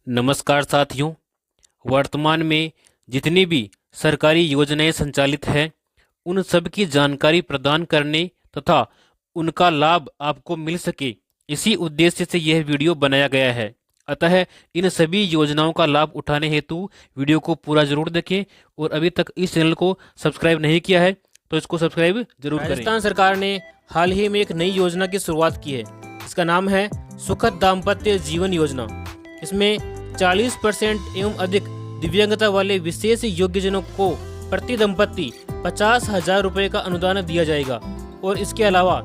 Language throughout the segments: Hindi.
नमस्कार साथियों। वर्तमान में जितनी भी सरकारी योजनाएं संचालित हैं उन सब की जानकारी प्रदान करने तथा उनका लाभ आपको मिल सके, इसी उद्देश्य से यह वीडियो बनाया गया है। अतः इन सभी योजनाओं का लाभ उठाने हेतु वीडियो को पूरा जरूर देखें और अभी तक इस चैनल को सब्सक्राइब नहीं किया है तो इसको सब्सक्राइब जरूर करें। राजस्थान सरकार ने हाल ही में एक नई योजना की शुरुआत की है। इसका नाम है सुखद दाम्पत्य जीवन योजना। इसमें 40% एवं अधिक दिव्यांगता वाले विशेष योग्यजनों को प्रति दंपत्ति 50,000 रुपये का अनुदान दिया जाएगा और इसके अलावा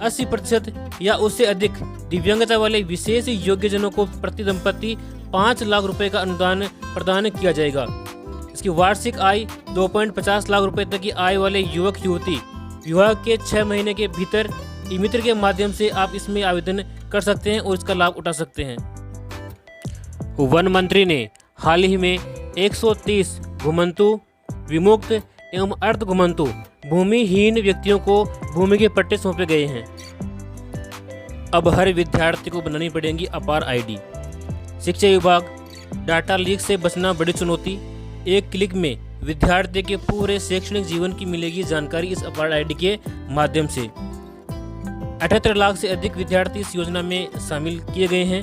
80% या उससे अधिक दिव्यांगता वाले विशेष योग्यजनों को प्रति दंपत्ति 5 लाख रुपए का अनुदान प्रदान किया जाएगा। इसकी वार्षिक आय 2.50 लाख रुपए तक की आय वाले युवक युवती विवाह के 6 महीने के भीतर ई मित्र के माध्यम से आप इसमें आवेदन कर सकते हैं और इसका लाभ उठा सकते हैं। वन मंत्री ने हाल ही में 130 घुमंतु, विमुक्त एवं अर्ध घुमंतु भूमिहीन व्यक्तियों को भूमि के पट्टे सौंपे गए हैं। अब हर विद्यार्थी को बनानी पड़ेगी अपार आईडी। शिक्षा विभाग डाटा लीक से बचना बड़ी चुनौती। एक क्लिक में विद्यार्थी के पूरे शैक्षणिक जीवन की मिलेगी जानकारी इस अपार आईडी के माध्यम से। 78 लाख से अधिक विद्यार्थी इस योजना में शामिल किए गए हैं।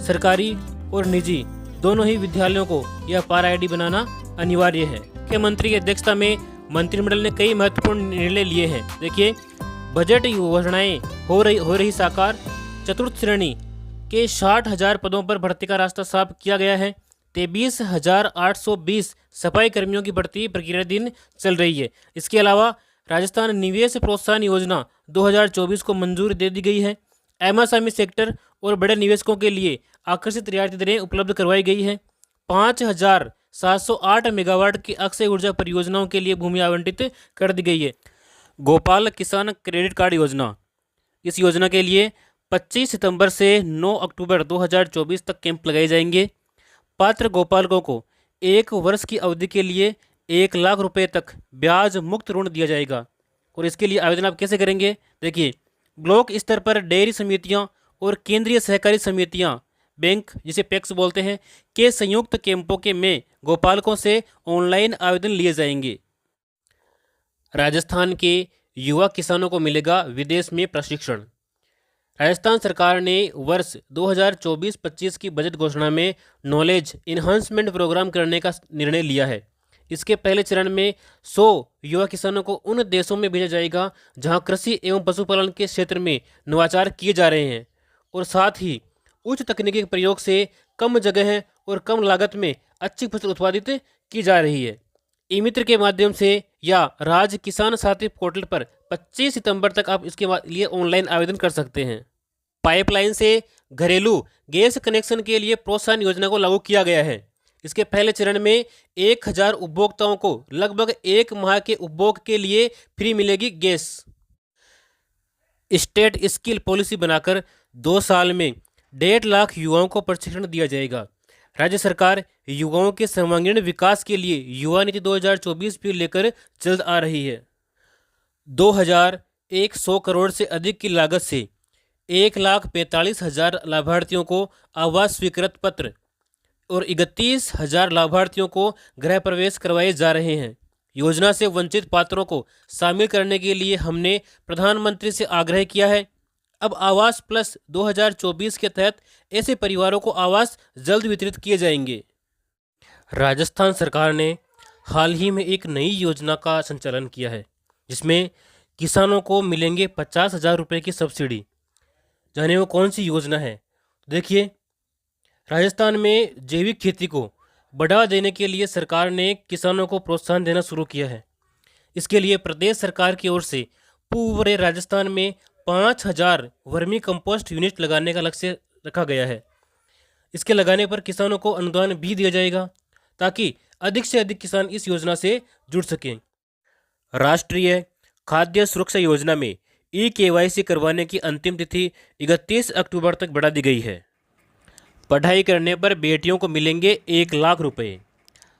सरकारी और निजी दोनों ही विद्यालयों को यह अपार आईडी बनाना अनिवार्य है। मुख्यमंत्री की अध्यक्षता में मंत्रिमंडल ने कई महत्वपूर्ण निर्णय लिए हैं। देखिए, बजट योजनाएं हो रही साकार। चतुर्थ श्रेणी के 60,000 पदों पर भर्ती का रास्ता साफ किया गया है। 23,820 सफाई कर्मियों की भर्ती प्रक्रिया दिन चल रही है। इसके अलावा राजस्थान निवेश प्रोत्साहन योजना 2024 को मंजूरी दे दी गई है। एमएसएमई सेक्टर और बड़े निवेशकों के लिए आकर्षित रियायती दरें उपलब्ध करवाई गई है। 5,708 मेगावाट की अक्षय ऊर्जा परियोजनाओं के लिए भूमि आवंटित कर दी गई है। गोपाल किसान क्रेडिट कार्ड योजना, इस योजना के लिए 25 सितंबर से 9 अक्टूबर 2024 तक कैंप लगाए जाएंगे। पात्र गोपालकों को 1 वर्ष की अवधि के लिए 1 लाख रुपए तक ब्याज मुक्त ऋण दिया जाएगा। और इसके लिए आवेदन आप कैसे करेंगे? देखिए, ब्लॉक स्तर पर डेयरी समितियां और केंद्रीय सहकारी समितियां, बैंक जिसे पैक्स बोलते हैं, के संयुक्त कैंपों के में गोपालकों से ऑनलाइन आवेदन लिए जाएंगे। राजस्थान के युवा किसानों को मिलेगा विदेश में प्रशिक्षण। राजस्थान सरकार ने वर्ष 2024-25 की बजट घोषणा में नॉलेज इन्हांसमेंट प्रोग्राम करने का निर्णय लिया है। इसके पहले चरण में 100 युवा किसानों को उन देशों में भेजा जाएगा जहां कृषि एवं पशुपालन के क्षेत्र में नवाचार किए जा रहे हैं और साथ ही उच्च तकनीकी के प्रयोग से कम जगह और कम लागत में अच्छी फसल उत्पादित की जा रही है। ई मित्र के माध्यम से या राज्य किसान साथी पोर्टल पर 25 सितंबर तक आप इसके लिए ऑनलाइन आवेदन कर सकते हैं। पाइपलाइन से घरेलू गैस कनेक्शन के लिए प्रोत्साहन योजना को लागू किया गया है। इसके पहले चरण में 1,000 उपभोक्ताओं को लगभग 1 माह के उपभोग के लिए फ्री मिलेगी गैस। स्टेट स्किल पॉलिसी बनाकर 2 साल में 1.5 लाख युवाओं को प्रशिक्षण दिया जाएगा। राज्य सरकार युवाओं के सर्वांगीण विकास के लिए युवा नीति 2024 भी लेकर जल्द आ रही है। 2,100 करोड़ से अधिक की लागत से 1,45,000 लाभार्थियों को आवास स्वीकृत पत्र और 31,000 लाभार्थियों को गृह प्रवेश करवाए जा रहे हैं। योजना से वंचित पात्रों को शामिल करने के लिए हमने प्रधानमंत्री से आग्रह किया है। अब आवास प्लस 2024 के तहत ऐसे परिवारों को आवास जल्द वितरित किए जाएंगे। राजस्थान सरकार ने हाल ही में एक नई योजना का संचालन किया है जिसमें किसानों को मिलेंगे 50,000 रुपये की सब्सिडी। जाने वो कौन सी योजना है? देखिए, राजस्थान में जैविक खेती को बढ़ावा देने के लिए सरकार ने किसानों को प्रोत्साहन देना शुरू किया है। इसके लिए प्रदेश सरकार की ओर से पूरे राजस्थान में 5,000 वर्मी कंपोस्ट यूनिट लगाने का लक्ष्य रखा गया है। इसके लगाने पर किसानों को अनुदान भी दिया जाएगा ताकि अधिक से अधिक किसान इस योजना से जुड़ सकें। राष्ट्रीय खाद्य सुरक्षा योजना में ई-KYC करवाने की अंतिम तिथि 31 अक्टूबर तक बढ़ा दी गई है। पढ़ाई करने पर बेटियों को मिलेंगे 1 लाख रुपए।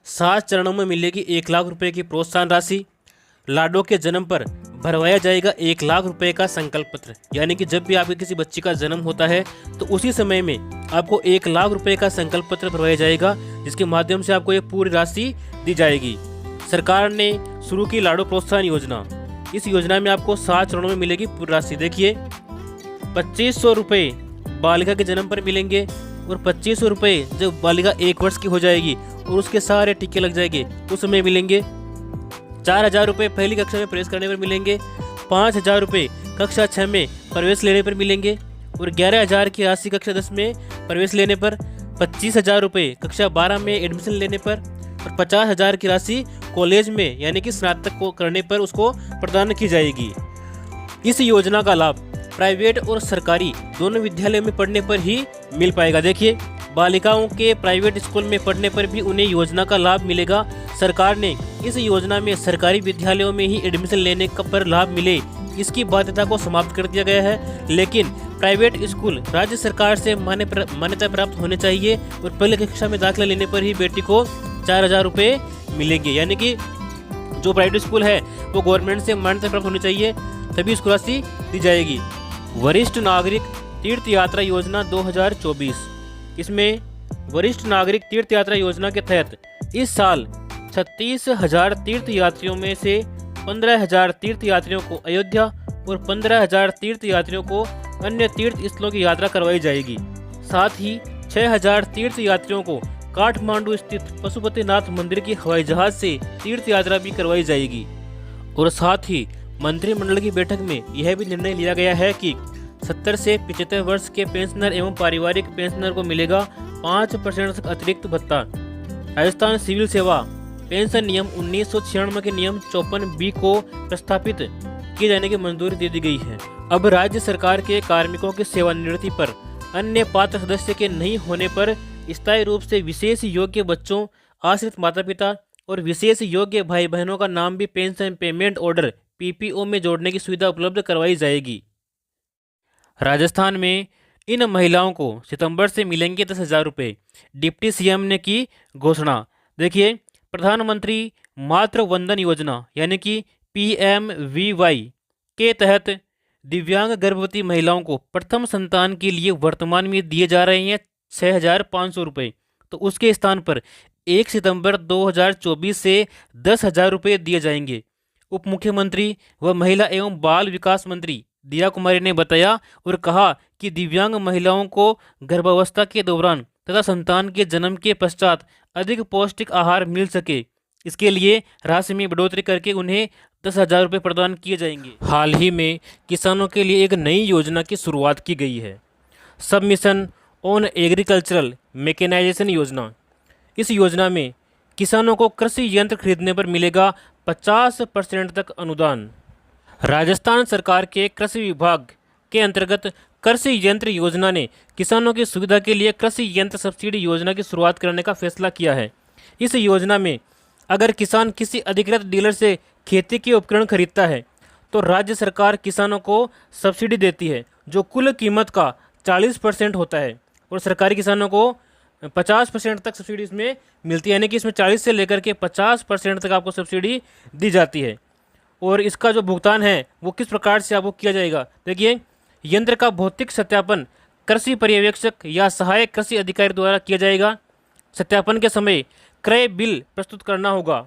7 चरणों में मिलेगी 1 लाख रुपए की प्रोत्साहन राशि। लाडो के जन्म पर भरवाया जाएगा 1 लाख रुपए का संकल्प पत्र। यानी कि जब भी आपके किसी बच्चे का जन्म होता है तो उसी समय में आपको 1 लाख रुपए का संकल्प पत्र भरवाया जाएगा, जिसके माध्यम से आपको ये पूरी राशि दी जाएगी। सरकार ने शुरू की लाडो प्रोत्साहन योजना। इस योजना में आपको 7 चरणों में मिलेगी पूरी राशि। देखिए, 2500 रुपये बालिका के जन्म पर मिलेंगे और 2500 रुपये जब बालिका 1 वर्ष की हो जाएगी और उसके सारे टीके लग जाएंगे उस समय मिलेंगे। 4000 रुपये पहली कक्षा में प्रवेश करने पर मिलेंगे। 5000 रुपये कक्षा 6 में प्रवेश लेने पर मिलेंगे और 11000 की राशि कक्षा 10 में प्रवेश लेने पर। 25000 रुपये कक्षा 12 में एडमिशन लेने पर और 50000 की राशि कॉलेज में यानी कि स्नातक को करने पर उसको प्रदान की जाएगी। इस योजना का लाभ प्राइवेट और सरकारी दोनों विद्यालयों में पढ़ने पर ही मिल पाएगा। देखिए, बालिकाओं के प्राइवेट स्कूल में पढ़ने पर भी उन्हें योजना का लाभ मिलेगा। सरकार ने इस योजना में सरकारी विद्यालयों में ही एडमिशन लेने पर लाभ मिले इसकी बाध्यता को समाप्त कर दिया गया है, लेकिन प्राइवेट स्कूल राज्य सरकार से मान्यता प्राप्त होने चाहिए और पहली कक्षा में दाखिला लेने पर ही बेटी को 4000 रुपये मिलेंगे। यानी कि जो प्राइवेट स्कूल है वो गवर्नमेंट से मान्यता प्राप्त होनी चाहिए, तभी इसको राशि दी जाएगी। वरिष्ठ नागरिक तीर्थ यात्रा योजना 2024। इसमें वरिष्ठ नागरिक तीर्थ यात्रा योजना के तहत इस साल 36,000 तीर्थ यात्रियों में से 15,000 तीर्थ यात्रियों को अयोध्या और 15,000 तीर्थ यात्रियों को अन्य तीर्थ स्थलों की यात्रा करवाई जाएगी। साथ ही 6,000 तीर्थ यात्रियों को काठमांडू स्थित पशुपतिनाथ मंदिर की हवाई जहाज से तीर्थ यात्रा भी करवाई जाएगी। और साथ ही मंत्रिमंडल की बैठक में यह भी निर्णय लिया गया है कि 70 से 75 वर्ष के पेंशनर एवं पारिवारिक पेंशनर को मिलेगा 5% तक अतिरिक्त भत्ता। राजस्थान सिविल सेवा पेंशन नियम 1996 के नियम 54B को प्रस्तापित किए जाने की मंजूरी दे दी गई है। अब राज्य सरकार के कार्मिकों की सेवानिवृत्ति पर अन्य पात्र सदस्य के नहीं होने पर स्थायी रूप से विशेष योग्य बच्चों, आश्रित माता पिता और विशेष योग्य भाई बहनों का नाम भी पेंशन पेमेंट ऑर्डर PPO में जोड़ने की सुविधा उपलब्ध करवाई जाएगी। राजस्थान में इन महिलाओं को सितंबर से मिलेंगे 10,000 रुपये। डिप्टी CM ने की घोषणा। देखिए, प्रधानमंत्री मातृ वंदन योजना यानी कि PMVY के तहत दिव्यांग गर्भवती महिलाओं को प्रथम संतान के लिए वर्तमान में दिए जा रहे हैं 6,500 रुपये। तो उसके स्थान पर 1 सितंबर 2024 से 10,000 रुपये दिए जाएंगे। उप मुख्यमंत्री व महिला एवं बाल विकास मंत्री दिया कुमारी ने बताया और कहा कि दिव्यांग महिलाओं को गर्भावस्था के दौरान तथा संतान के जन्म के पश्चात अधिक पौष्टिक आहार मिल सके, इसके लिए राशि में बढ़ोतरी करके उन्हें 10,000 रुपये प्रदान किए जाएंगे। हाल ही में किसानों के लिए एक नई योजना की शुरुआत की गई है, सबमिशन ऑन एग्रीकल्चरल मैकेनाइजेशन योजना। इस योजना में किसानों को कृषि यंत्र खरीदने पर मिलेगा 50% तक अनुदान। राजस्थान सरकार के कृषि विभाग के अंतर्गत कृषि यंत्र योजना ने किसानों की सुविधा के लिए कृषि यंत्र सब्सिडी योजना की शुरुआत करने का फैसला किया है। इस योजना में अगर किसान किसी अधिकृत डीलर से खेती के उपकरण खरीदता है तो राज्य सरकार किसानों को सब्सिडी देती है, जो कुल कीमत का 40% होता है और सरकारी किसानों को 50% तक सब्सिडी इसमें मिलती है। यानी कि इसमें 40 से लेकर के 50% तक आपको सब्सिडी दी जाती है। और इसका जो भुगतान है वो किस प्रकार से आपको किया जाएगा। देखिए, यंत्र का भौतिक सत्यापन कृषि पर्यवेक्षक या सहायक कृषि अधिकारी द्वारा किया जाएगा। सत्यापन के समय क्रय बिल प्रस्तुत करना होगा।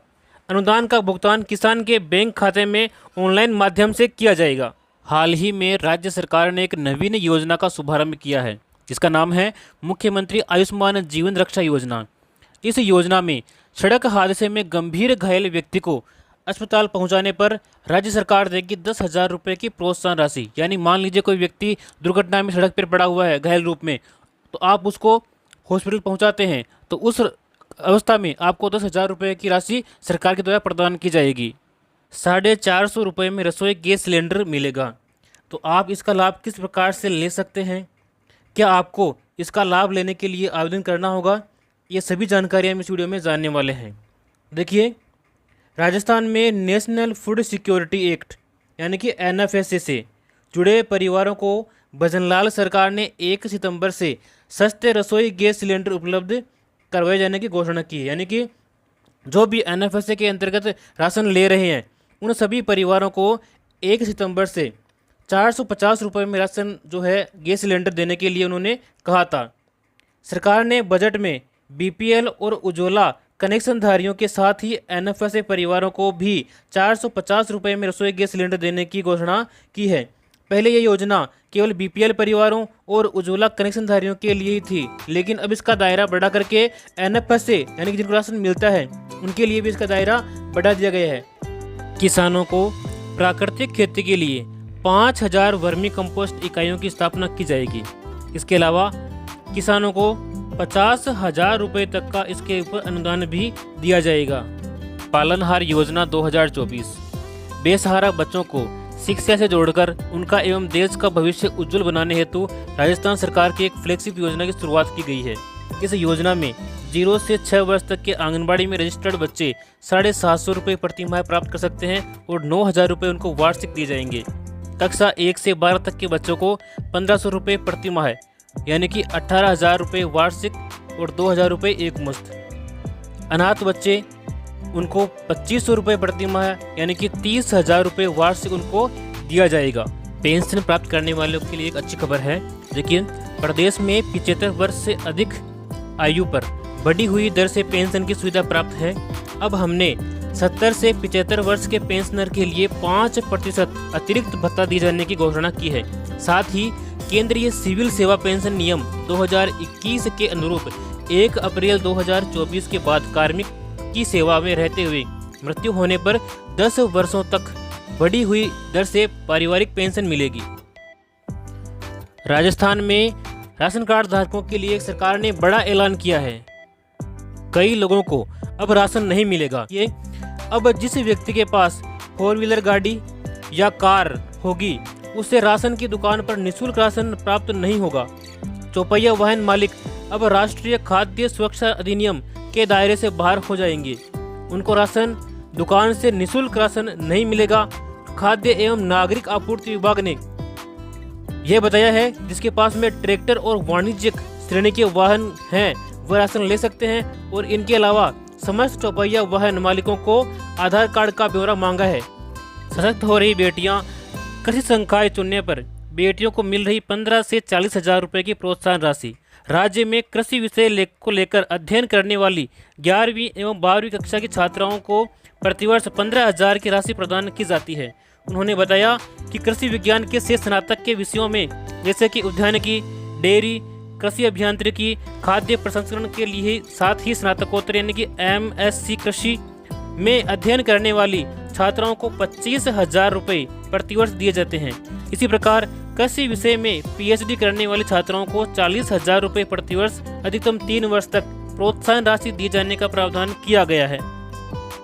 अनुदान का भुगतान किसान के बैंक खाते में ऑनलाइन माध्यम से किया जाएगा। हाल ही में राज्य सरकार ने एक नवीन योजना का शुभारंभ किया है, जिसका नाम है मुख्यमंत्री आयुष्मान जीवन रक्षा योजना। इस योजना में सड़क हादसे में गंभीर घायल व्यक्ति को अस्पताल पहुंचाने पर राज्य सरकार देगी 10,000 रुपये की प्रोत्साहन राशि। यानी मान लीजिए कोई व्यक्ति दुर्घटना में सड़क पर पड़ा हुआ है घायल रूप में, तो आप उसको हॉस्पिटल पहुंचाते हैं तो उस अवस्था में आपको 10,000 रुपये की राशि सरकार के द्वारा प्रदान की जाएगी। 450 रुपये में रसोई गैस सिलेंडर मिलेगा। तो आप इसका लाभ किस प्रकार से ले सकते हैं, क्या आपको इसका लाभ लेने के लिए आवेदन करना होगा, ये सभी जानकारियाँ हम इस वीडियो में जानने वाले हैं। देखिए, राजस्थान में नेशनल फूड सिक्योरिटी एक्ट यानी कि NFSA से जुड़े परिवारों को भजनलाल सरकार ने 1 सितंबर से सस्ते रसोई गैस सिलेंडर उपलब्ध करवाए जाने की घोषणा की है। यानी कि जो भी NFSA के अंतर्गत राशन ले रहे हैं उन सभी परिवारों को 1 सितंबर से 450 रुपये में राशन जो है गैस सिलेंडर देने के लिए उन्होंने कहा था। सरकार ने बजट में बीपीएल और उज्ज्वला कनेक्शनधारियों के साथ ही एनएफएसए परिवारों को भी 450 रुपये में रसोई गैस सिलेंडर देने की घोषणा की है। पहले ये योजना केवल बीपीएल परिवारों और उज्ज्वला कनेक्शनधारियों के लिए ही थी, लेकिन अब इसका दायरा बढ़ा करके एनएफएसए यानी कि जिनको राशन मिलता है उनके लिए भी इसका दायरा बढ़ा दिया गया है। किसानों को प्राकृतिक खेती के लिए 5000 वर्मी कंपोस्ट इकाइयों की स्थापना की जाएगी। इसके अलावा किसानों को 50,000 रुपये तक का इसके ऊपर अनुदान भी दिया जाएगा। पालनहार योजना 2024 बेसहारा बच्चों को शिक्षा से जोड़कर उनका एवं देश का भविष्य उज्जवल बनाने हेतु राजस्थान सरकार की एक फ्लैगशिप योजना की शुरुआत की गई है। इस योजना में 0 से 6 वर्ष तक के आंगनबाड़ी में रजिस्टर्ड बच्चे 750 रुपये प्रति माह प्राप्त कर सकते हैं और 9,000 रुपये उनको वार्षिक दिए जाएंगे। कक्षा 1 से 12 तक के बच्चों को 1500 रुपये प्रति माह यानी कि 18,000 रुपये वार्षिक और 2,000 रुपये एक मुश्त। अनाथ बच्चे उनको 2500 रुपये प्रति माह यानी कि 30,000 रुपये वार्षिक उनको दिया जाएगा। पेंशन प्राप्त करने वालों के लिए एक अच्छी खबर है। लेकिन प्रदेश में 75 वर्ष से अधिक आयु पर बढ़ी हुई दर से पेंशन की सुविधा प्राप्त है। अब हमने 70 से 75 वर्ष के पेंशनर के लिए 5% अतिरिक्त भत्ता दिए जाने की घोषणा की है। साथ ही केंद्रीय सिविल सेवा पेंशन नियम 2021 के अनुरूप 1 अप्रैल 2024 के बाद कार्मिक की सेवा में रहते हुए मृत्यु होने पर 10 वर्षों तक बढ़ी हुई दर से पारिवारिक पेंशन मिलेगी। राजस्थान में राशन कार्ड धारकों के लिए सरकार ने बड़ा ऐलान किया है। कई लोगों को अब राशन नहीं मिलेगा। ये अब जिस व्यक्ति के पास 4 व्हीलर गाड़ी या कार होगी उससे राशन की दुकान पर निःशुल्क राशन प्राप्त नहीं होगा। चौपहिया वाहन मालिक अब राष्ट्रीय खाद्य सुरक्षा अधिनियम के दायरे से बाहर हो जाएंगे। उनको राशन दुकान से निःशुल्क राशन नहीं मिलेगा। खाद्य एवं नागरिक आपूर्ति विभाग ने यह बताया है जिसके पास में ट्रैक्टर और वाणिज्यिक श्रेणी के वाहन हैं वह राशन ले सकते हैं। और इनके अलावा समस्त चौपहिया वाहन मालिकों को आधार कार्ड का ब्यौरा मांगा है। सशक्त हो रही बेटियां कृषि संकाय चुनने पर बेटियों को मिल रही 15 से 40,000 रुपये की प्रोत्साहन राशि। राज्य में कृषि विषय को लेकर अध्ययन करने वाली 11वीं एवं 12वीं कक्षा की छात्राओं को प्रतिवर्ष 15,000 की राशि प्रदान की जाती है। उन्होंने बताया कि कृषि विज्ञान के से स्नातक के विषयों में जैसे कि उद्यानिकी, डेयरी, कृषि अभियांत्रिकी, खाद्य प्रसंस्करण के लिए साथ ही स्नातकोत्तर यानी कि MSc कृषि में अध्ययन करने वाली छात्राओं को 25,000 रुपये प्रतिवर्ष दिए जाते हैं। इसी प्रकार कृषि विषय में PhD करने वाली छात्राओं को 40,000 रुपये प्रतिवर्ष अधिकतम 3 वर्ष तक प्रोत्साहन राशि दिए जाने का प्रावधान किया गया है।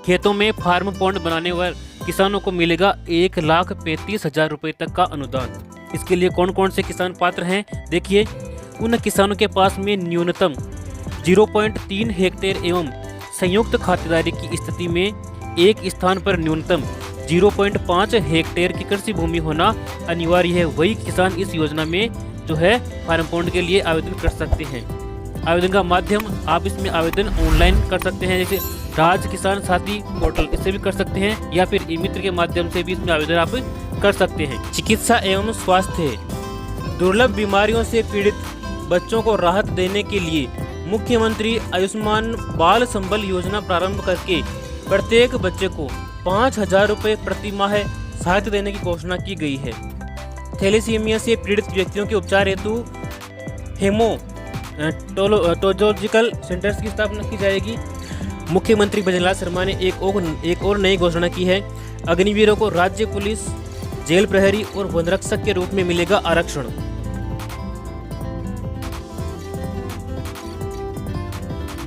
खेतों में फार्म पॉन्ड बनाने वाले किसानों को मिलेगा 1,35,000 रुपये तक का अनुदान। इसके लिए कौन कौन से किसान पात्र हैं देखिए। उन किसानों के पास में न्यूनतम 0.3 हेक्टेयर एवं संयुक्त खातेदारी की स्थिति में एक स्थान पर न्यूनतम 0.5 हेक्टेयर की कृषि भूमि होना अनिवार्य है। वही किसान इस योजना में जो है फार्म पॉन्ड के लिए आवेदन कर सकते हैं। आवेदन का माध्यम आप इसमें आवेदन ऑनलाइन कर सकते हैं, जैसे राज किसान साथी पोर्टल इससे भी कर सकते हैं या फिर ई मित्र के माध्यम से भी इसमें आवेदन आप कर सकते हैं। चिकित्सा एवं स्वास्थ्य दुर्लभ बीमारियों से पीड़ित बच्चों को राहत देने के लिए मुख्यमंत्री आयुष्मान बाल संबल योजना प्रारंभ करके प्रत्येक बच्चे को 5,000 रुपये प्रति माह सहायता देने की घोषणा की गई है। थैलेसीमिया से पीड़ित व्यक्तियों के उपचार हेतु हेमोटोलॉजिकल सेंटर्स की स्थापना की जाएगी। मुख्यमंत्री भजनलाल शर्मा ने एक और नई घोषणा की है। अग्निवीरों को राज्य पुलिस, जेल प्रहरी और वनरक्षक के रूप में मिलेगा आरक्षण।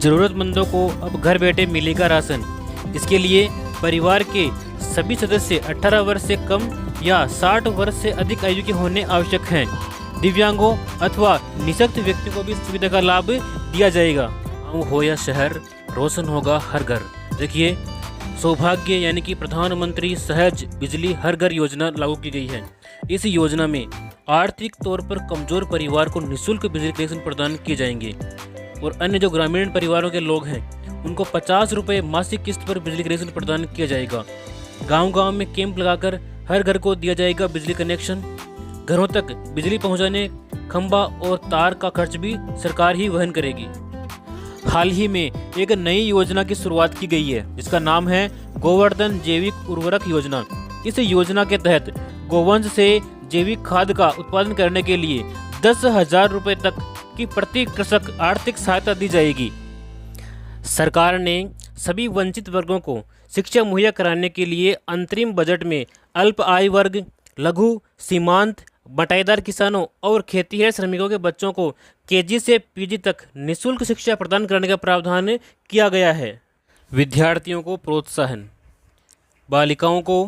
जरूरतमंदों को अब घर बैठे मिलेगा राशन। इसके लिए परिवार के सभी सदस्य 18 वर्ष से कम या 60 वर्ष से अधिक आयु के होने आवश्यक हैं। दिव्यांगों अथवा निःशक्त व्यक्ति को भी सुविधा का लाभ दिया जाएगा। गाँव हो या शहर, रोशन होगा हर घर। देखिए, सौभाग्य यानी कि प्रधानमंत्री सहज बिजली हर घर योजना लागू की गई है। इस योजना में आर्थिक तौर पर कमजोर परिवार को निःशुल्क बिजली कनेक्शन प्रदान किए जाएंगे और अन्य जो ग्रामीण परिवारों के लोग हैं उनको 50 रुपये मासिक किस्त पर बिजली कनेक्शन प्रदान किया जाएगा। गांव-गांव में कैंप लगाकर हर घर को दिया जाएगा बिजली कनेक्शन। घरों तक बिजली पहुंचाने खंभा और तार का खर्च भी सरकार ही वहन करेगी। हाल ही में एक नई योजना की शुरुआत की गई है जिसका नाम है गोवर्धन जैविक उर्वरक योजना। इस योजना के तहत गोवंश से जैविक खाद का उत्पादन करने के लिए 10,000 रुपये तक की प्रति कृषक आर्थिक सहायता दी जाएगी। सरकार ने सभी वंचित वर्गों को शिक्षा मुहैया कराने के लिए अंतरिम बजट में अल्प आय वर्ग, लघु, सीमांत, बटाईदार किसानों और खेतीहर श्रमिकों के बच्चों को केजी से पीजी तक निःशुल्क शिक्षा प्रदान करने का प्रावधान किया गया है। विद्यार्थियों को प्रोत्साहन। बालिकाओं को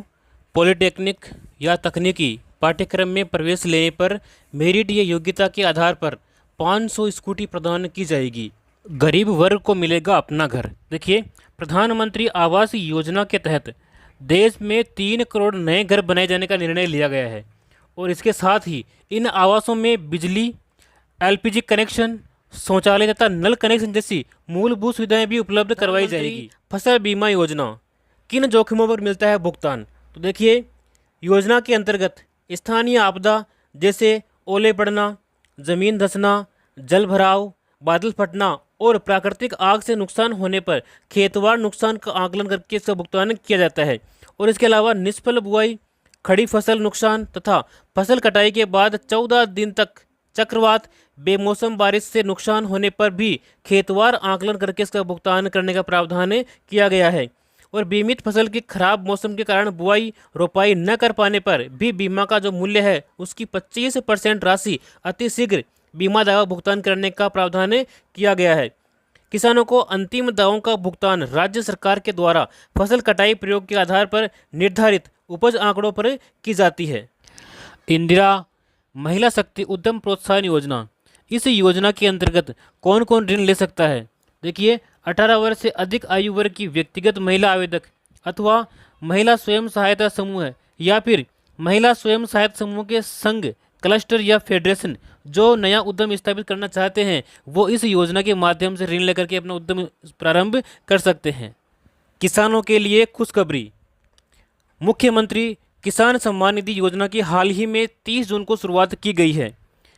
पॉलिटेक्निक या तकनीकी पाठ्यक्रम में प्रवेश लेने पर मेरिट या योग्यता के आधार पर 500 स्कूटी प्रदान की जाएगी। गरीब वर्ग को मिलेगा अपना घर। देखिए, प्रधानमंत्री आवास योजना के तहत देश में 3 करोड़ नए घर बनाए जाने का निर्णय लिया गया है और इसके साथ ही इन आवासों में बिजली, एलपीजी कनेक्शन, शौचालय तथा नल कनेक्शन जैसी मूलभूत सुविधाएं भी उपलब्ध करवाई जाएगी। फसल बीमा योजना, किन जोखिमों पर मिलता है भुगतान? तो देखिए, योजना के अंतर्गत स्थानीय आपदा जैसे ओले पड़ना, जमीन धंसना, जल भराव, बादल फटना और प्राकृतिक आग से नुकसान होने पर खेतवार नुकसान का आकलन करके इसका भुगतान किया जाता है। और इसके अलावा निष्फल बुआई, खड़ी फसल नुकसान तथा फसल कटाई के बाद 14 दिन तक चक्रवात, बेमौसम बारिश से नुकसान होने पर भी खेतवार आकलन करके इसका भुगतान करने का प्रावधान किया गया है। और बीमित फसल की खराब मौसम के कारण बुआई रोपाई न कर पाने पर भी बीमा का जो मूल्य है उसकी 25% राशि अतिशीघ्र बीमा दावा भुगतान करने का प्रावधान किया गया है। किसानों को अंतिम दावों का भुगतान राज्य सरकार के द्वारा फसल कटाई प्रयोग के आधार पर निर्धारित उपज आंकड़ों पर की जाती है। इंदिरा महिला शक्ति उद्यम प्रोत्साहन योजना, इस योजना के अंतर्गत कौन कौन ऋण ले सकता है? देखिए, 18 वर्ष से अधिक आयु वर्ग की व्यक्तिगत महिला आवेदक अथवा महिला स्वयं सहायता समूह या फिर महिला स्वयं सहायता समूह के संघ, क्लस्टर या फेडरेशन जो नया उद्यम स्थापित करना चाहते हैं वो इस योजना के माध्यम से ऋण लेकर के अपना उद्यम प्रारंभ कर सकते हैं। किसानों के लिए खुशखबरी। मुख्यमंत्री किसान सम्मान निधि योजना की हाल ही में 30 जून को शुरुआत की गई है।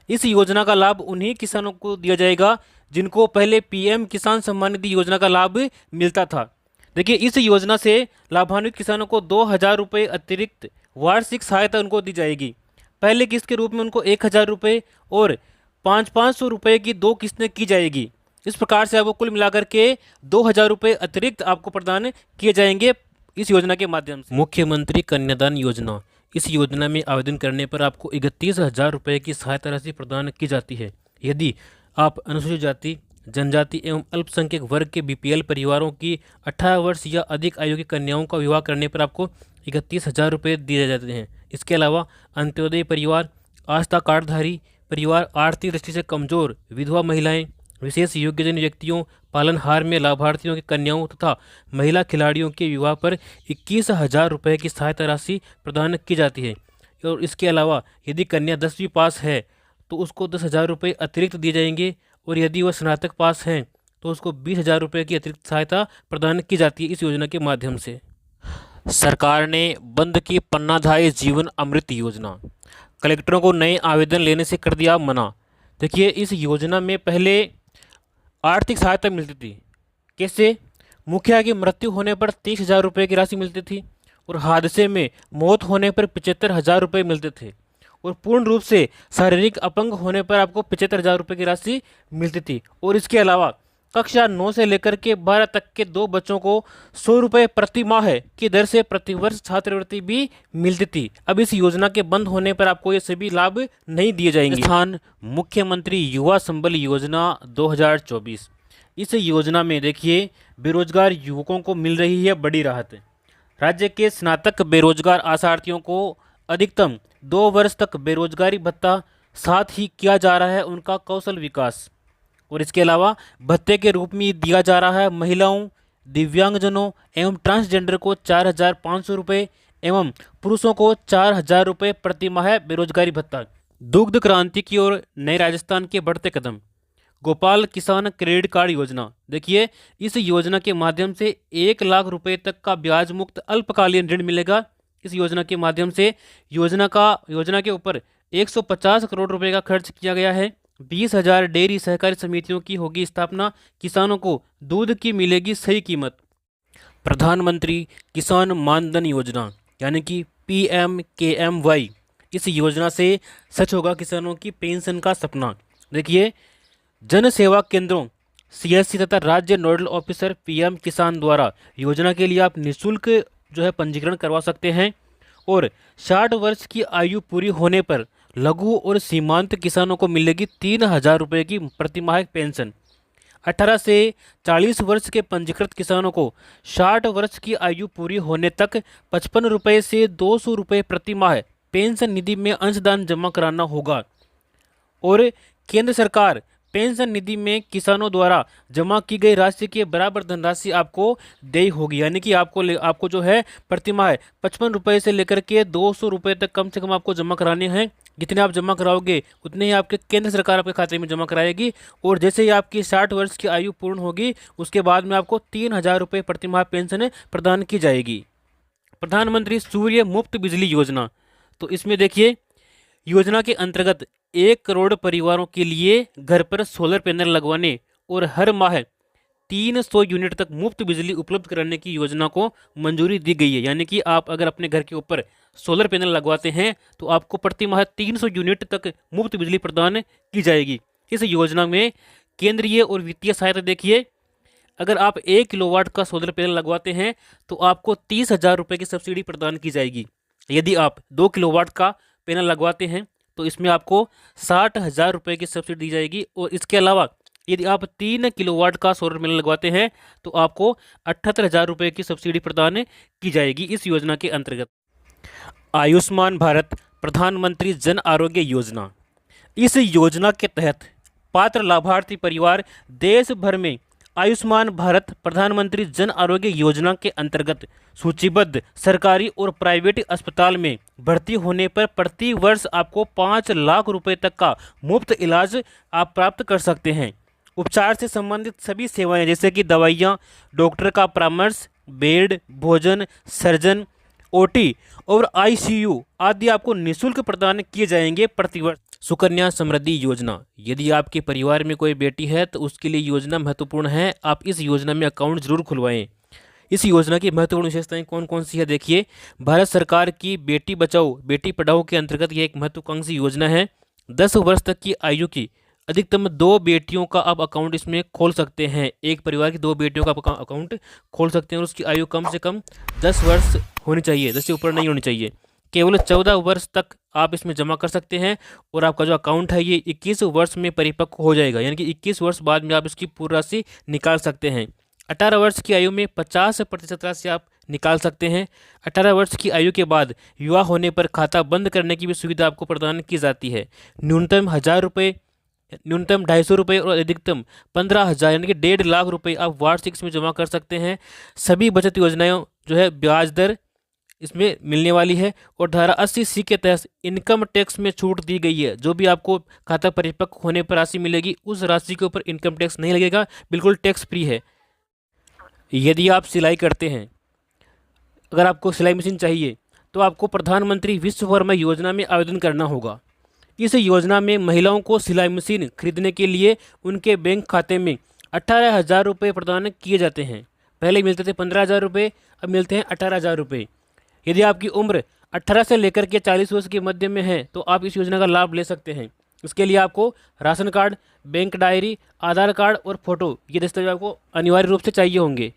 इस योजना का लाभ उन्हीं किसानों को दिया जाएगा जिनको पहले पीएम किसान सम्मान निधि योजना का लाभ मिलता था। देखिए, इस योजना से लाभान्वित किसानों को 2,000 रुपये अतिरिक्त वार्षिक सहायता उनको दी जाएगी। पहले किस्त के रूप में उनको 1,000 रुपये और 500 रुपये की 2 किस्तें की जाएगी। इस प्रकार से आपको कुल मिलाकर के 2,000 रुपये अतिरिक्त आपको प्रदान किए जाएंगे इस योजना के माध्यम से। मुख्यमंत्री कन्यादान योजना, इस योजना में आवेदन करने पर आपको 31,000 रुपये की सहायता राशि प्रदान की जाती है। यदि आप अनुसूचित जाति, जनजाति एवं अल्पसंख्यक वर्ग के बीपीएल परिवारों की 18 वर्ष या अधिक आयु की कन्याओं का विवाह करने पर आपको 31,000 रुपये दिए जाते हैं। इसके अलावा अंत्योदय परिवार, आस्था कार्डधारी परिवार, आर्थिक दृष्टि से कमजोर विधवा महिलाएं, विशेष योग्यजन व्यक्तियों, पालनहार में लाभार्थियों की कन्याओं तथा महिला खिलाड़ियों के विवाह पर 21,000 रुपये की सहायता राशि प्रदान की जाती है। और इसके अलावा यदि कन्या 10वीं पास है तो उसको 10,000 रुपये अतिरिक्त दिए जाएंगे और यदि वह स्नातक पास हैं तो उसको 20,000 रुपये की अतिरिक्त सहायता प्रदान की जाती है इस योजना के माध्यम से। सरकार ने बंद की पन्नाधाय जीवन अमृत योजना, कलेक्टरों को नए आवेदन लेने से कर दिया मना। देखिए, इस योजना में पहले आर्थिक सहायता मिलती थी। कैसे? मुखिया की मृत्यु होने पर 30,000 रुपये की राशि मिलती थी और हादसे में मौत होने पर 75,000 रुपये मिलते थे और पूर्ण रूप से शारीरिक अपंग होने पर आपको 75,000 रुपये की राशि मिलती थी। और इसके अलावा कक्षा 9 से लेकर के 12 तक के 2 बच्चों को 100 रुपये प्रति माह की दर से प्रतिवर्ष छात्रवृत्ति भी मिलती थी। अब इस योजना के बंद होने पर आपको ये सभी लाभ नहीं दिए जाएंगे। स्थान मुख्यमंत्री युवा संबल योजना 2024, इस योजना में देखिए बेरोजगार युवकों को मिल रही है बड़ी राहत। राज्य के स्नातक बेरोजगार आशार्थियों को अधिकतम 2 वर्ष तक बेरोजगारी भत्ता, साथ ही किया जा रहा है उनका कौशल विकास। और इसके अलावा भत्ते के रूप में दिया जा रहा है महिलाओं, दिव्यांगजनों एवं ट्रांसजेंडर को 4,500 रुपये एवं पुरुषों को 4,000 रुपये प्रति माह बेरोजगारी भत्ता। दुग्ध क्रांति की ओर नए राजस्थान के बढ़ते कदम। गोपाल किसान क्रेडिट कार्ड योजना। देखिए, इस योजना के माध्यम से 1 लाख रुपए तक का ब्याज मुक्त अल्पकालीन ऋण मिलेगा। इस योजना के माध्यम से योजना के ऊपर 150 करोड़ रुपए का खर्च किया गया है। 20,000 डेयरी सहकारी समितियों की होगी स्थापना। किसानों को दूध की मिलेगी सही कीमत। प्रधानमंत्री किसान मानधन योजना यानी कि PMKMY, इस योजना से सच होगा किसानों की पेंशन का सपना। देखिए, जन सेवा केंद्रों CSC तथा राज्य नोडल ऑफिसर PM किसान द्वारा योजना के लिए आप निःशुल्क जो है पंजीकरण करवा सकते हैं। और 60 वर्ष की आयु पूरी होने पर लघु और सीमांत किसानों को मिलेगी 3,000 रुपये की प्रतिमाह पेंशन। 18 से 40 वर्ष के पंजीकृत किसानों को 60 वर्ष की आयु पूरी होने तक 55 रुपये से 200 रुपये प्रतिमाह पेंशन निधि में अंशदान जमा कराना होगा। और केंद्र सरकार पेंशन निधि में किसानों द्वारा जमा की गई राशि के बराबर धनराशि आपको देय होगी। यानी कि आपको जो है प्रतिमाह 55 रुपये से लेकर के 200 रुपये तक कम से कम आपको जमा कराने हैं। जितने आप जमा कराओगे उतने ही आपके केंद्र सरकार आपके खाते में जमा कराएगी। और जैसे ही आपकी 60 वर्ष की आयु पूर्ण होगी उसके बाद में आपको 3,000 रुपये प्रतिमाह पेंशन प्रदान की जाएगी। प्रधानमंत्री सूर्य मुफ्त बिजली योजना, तो इसमें देखिए, योजना के अंतर्गत 1 करोड़ परिवारों के लिए घर पर सोलर पैनल लगवाने और हर माह 300 यूनिट तक मुफ्त बिजली उपलब्ध कराने की योजना को मंजूरी दी गई है। यानी कि आप अगर अपने घर के ऊपर सोलर पैनल लगवाते हैं तो आपको प्रति माह 300 यूनिट तक मुफ्त बिजली प्रदान की जाएगी। इस योजना में केंद्रीय और वित्तीय सहायता देखिए, अगर आप 1 किलोवाट का सोलर पैनल लगवाते हैं तो आपको 30,000 रुपये की सब्सिडी प्रदान की जाएगी। यदि आप 2 किलोवाट का पैनल लगवाते हैं तो इसमें आपको 60,000 रुपये की सब्सिडी दी जाएगी। और इसके अलावा यदि आप 3 किलोवाट का सोलर पैनल लगवाते हैं तो आपको 78,000 रुपये की सब्सिडी प्रदान की जाएगी इस योजना के अंतर्गत। आयुष्मान भारत प्रधानमंत्री जन आरोग्य योजना, इस योजना के तहत पात्र लाभार्थी परिवार देश भर में आयुष्मान भारत प्रधानमंत्री जन आरोग्य योजना के अंतर्गत सूचीबद्ध सरकारी और प्राइवेट अस्पताल में भर्ती होने पर प्रति वर्ष आपको 5 लाख रुपए तक का मुफ्त इलाज आप प्राप्त कर सकते हैं। उपचार से संबंधित सभी सेवाएं जैसे कि दवाइयाँ, डॉक्टर का परामर्श, बेड, भोजन, सर्जन, OT और ICU आदि आपको निःशुल्क प्रदान किए जाएंगे प्रतिवर्ष। सुकन्या समृद्धि योजना, यदि आपके परिवार में कोई बेटी है तो उसके लिए योजना महत्वपूर्ण है। आप इस योजना में अकाउंट जरूर खुलवाएं। इस योजना की महत्वपूर्ण विशेषताएं कौन कौन सी है देखिए, भारत सरकार की बेटी बचाओ बेटी पढ़ाओ के अंतर्गत ये एक महत्वाकांक्षी योजना है। 10 वर्ष तक की आयु की अधिकतम 2 बेटियों का आप अकाउंट इसमें खोल सकते हैं। एक परिवार की 2 बेटियों का आप अकाउंट खोल सकते हैं और उसकी आयु कम से कम 10 वर्ष होनी चाहिए, 10 से ऊपर नहीं होनी चाहिए। केवल 14 वर्ष तक आप इसमें जमा कर सकते हैं और आपका जो अकाउंट है ये 21 वर्ष में परिपक्व हो जाएगा। यानी कि 21 वर्ष बाद में आप इसकी पूरी राशि निकाल सकते हैं। 18 वर्ष की आयु में 50% राशि आप निकाल सकते हैं। 18 वर्ष की आयु के बाद युवा होने पर खाता बंद करने की भी सुविधा आपको प्रदान की जाती है। न्यूनतम 1,000 रुपये, न्यूनतम 250 रुपये और अधिकतम 15,000 यानी कि 1.5 लाख रुपये आप वार्षिक इसमें जमा कर सकते हैं। सभी बचत योजनाएं जो है ब्याज दर इसमें मिलने वाली है। और धारा 80C के तहत इनकम टैक्स में छूट दी गई है। जो भी आपको खाता परिपक्व होने पर राशि मिलेगी उस राशि के ऊपर इनकम टैक्स नहीं लगेगा, बिल्कुल टैक्स फ्री है। यदि आप सिलाई करते हैं, अगर आपको सिलाई मशीन चाहिए तो आपको प्रधानमंत्री विश्वकर्मा योजना में आवेदन करना होगा। इस योजना में महिलाओं को सिलाई मशीन खरीदने के लिए उनके बैंक खाते में 18,000 रुपये प्रदान किए जाते हैं। पहले मिलते थे 15,000 रुपये, अब मिलते हैं 18,000 रुपये। यदि आपकी उम्र 18 से लेकर के 40 वर्ष के मध्य में है तो आप इस योजना का लाभ ले सकते हैं। इसके लिए आपको राशन कार्ड, बैंक डायरी, आधार कार्ड और फोटो, ये दस्तावेज आपको अनिवार्य रूप से चाहिए होंगे।